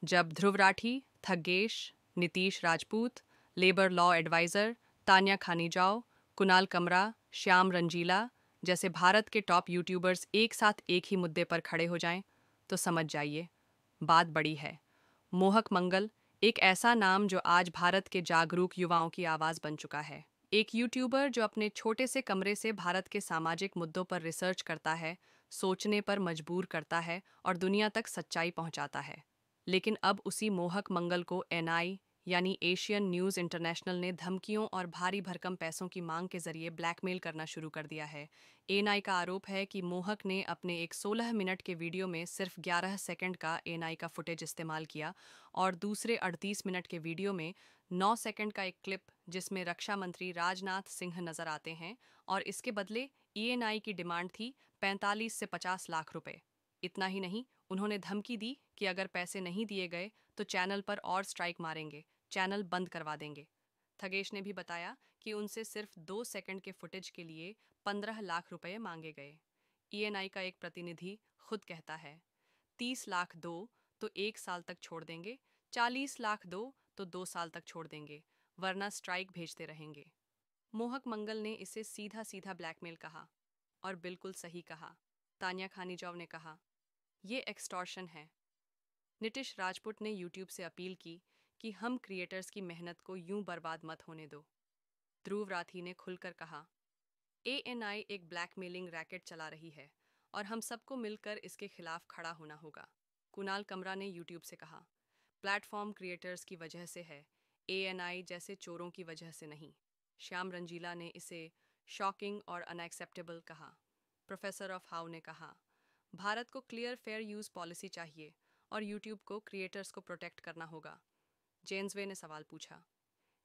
जब ध्रुव राठी, थग्गेश, Nitish Rajput, labour law adviser Tanya खानीजाओ, कुणाल कमरा, श्याम रंजीला जैसे भारत के टॉप यूट्यूबर्स एक साथ एक ही मुद्दे पर खड़े हो जाएं, तो समझ जाइए बात बड़ी है। मोहक मंगल एक ऐसा नाम जो आज भारत के जागरूक युवाओं की आवाज़ बन चुका है। एक यूट्यूबर जो अपने छोटे से कमरे से भारत के सामाजिक मुद्दों पर रिसर्च करता है, सोचने पर मजबूर करता है और दुनिया तक सच्चाई पहुंचाता है। लेकिन अब उसी मोहक मंगल को एनआई यानी एशियन न्यूज़ इंटरनेशनल ने धमकियों और भारी भरकम पैसों की मांग के जरिए ब्लैकमेल करना शुरू कर दिया है। एएनआई का आरोप है कि मोहक ने अपने एक 16 मिनट के वीडियो में सिर्फ 11 सेकंड का एएनआई का फुटेज इस्तेमाल किया और दूसरे 38 मिनट के वीडियो में 9 सेकंड का एक क्लिप जिसमें रक्षा मंत्री राजनाथ सिंह नजर आते हैं और इसके बदले एएनआई की डिमांड थी 45 से 50 लाख रुपए। इतना ही नहीं, उन्होंने धमकी दी कि अगर पैसे नहीं दिए गए तो चैनल पर और स्ट्राइक मारेंगे, चैनल बंद करवा देंगे। थगेश ने भी बताया कि उनसे सिर्फ 2 सेकंड के फुटेज के लिए 15 लाख रुपए मांगे गए। ईएनआई का एक प्रतिनिधि खुद कहता है, 30 लाख दो तो 1 साल तक छोड़ देंगे, 40 लाख दो तो 2 साल तक छोड़ देंगे, वरना स्ट्राइक भेजते रहेंगे। मोहक मंगल ने इसे सीधा सीधा ब्लैकमेल कहा और बिल्कुल सही कहा। तान्या खानीजाव ने कहा, ये एक्सटॉर्शन है। नीतीश राजपूत ने यूट्यूब से अपील की कि हम क्रिएटर्स की मेहनत को यूं बर्बाद मत होने दो। ध्रुव राठी ने खुलकर कहा, एएनआई एक ब्लैकमेलिंग रैकेट चला रही है और हम सबको मिलकर इसके खिलाफ खड़ा होना होगा। कुणाल कमरा ने यूट्यूब से कहा, प्लेटफॉर्म क्रिएटर्स की वजह से है, एएनआई जैसे चोरों की वजह से नहीं। श्याम रंजीला ने इसे शॉकिंग और अनएक्सेप्टेबल कहा। प्रोफेसर ऑफ हाउ ने कहा, भारत को क्लियर फेयर यूज़ पॉलिसी चाहिए और यूट्यूब को क्रिएटर्स को प्रोटेक्ट करना होगा। जेन्सवे ने सवाल पूछा,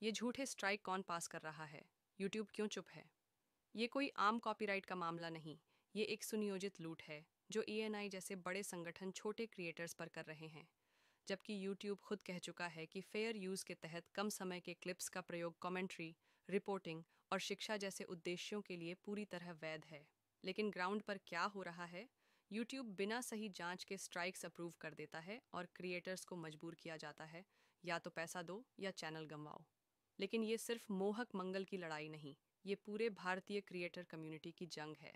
ये झूठे स्ट्राइक कौन पास कर रहा है? यूट्यूब क्यों चुप है? ये कोई आम कॉपीराइट का मामला नहीं, ये एक सुनियोजित लूट है जो एएनआई जैसे बड़े संगठन छोटे क्रिएटर्स पर कर रहे हैं। जबकि यूट्यूब खुद कह चुका है कि फेयर यूज़ के तहत कम समय के क्लिप्स का प्रयोग कमेंट्री, रिपोर्टिंग और शिक्षा जैसे उद्देश्यों के लिए पूरी तरह वैध है। लेकिन ग्राउंड पर क्या हो रहा है? यूट्यूब बिना सही जांच के स्ट्राइक्स अप्रूव कर देता है और क्रिएटर्स को मजबूर किया जाता है, या तो पैसा दो या चैनल गंवाओ। लेकिन ये सिर्फ मोहक मंगल की लड़ाई नहीं, ये पूरे भारतीय क्रिएटर कम्युनिटी की जंग है।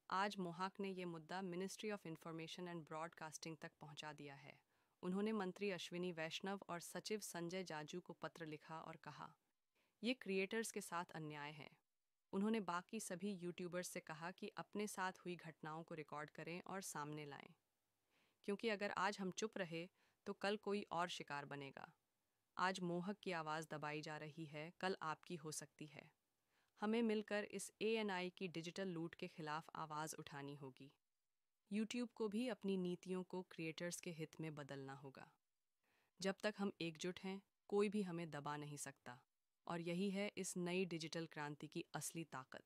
आज मोहक ने ये मुद्दा ministry of information and broadcasting तक पहुंचा दिया है। उन्होंने मंत्री अश्विनी वैष्णव और सचिव संजय जाजू को पत्र लिखा और कहा, ये क्रिएटर्स के साथ अन्याय है। उन्होंने बाकी सभी यूट्यूबर्स से कहा कि अपने साथ हुई घटनाओं को रिकॉर्ड करें और सामने लाएं, क्योंकि अगर आज हम चुप रहे तो कल कोई और शिकार बनेगा। आज मोहक की आवाज़ दबाई जा रही है, कल आपकी हो सकती है। हमें मिलकर इस एएनआई की डिजिटल लूट के खिलाफ आवाज़ उठानी होगी। यूट्यूब को भी अपनी नीतियों को क्रिएटर्स के हित में बदलना होगा। जब तक हम एकजुट हैं, कोई भी हमें दबा नहीं सकता। और यही है इस नई डिजिटल क्रांति की असली ताकत।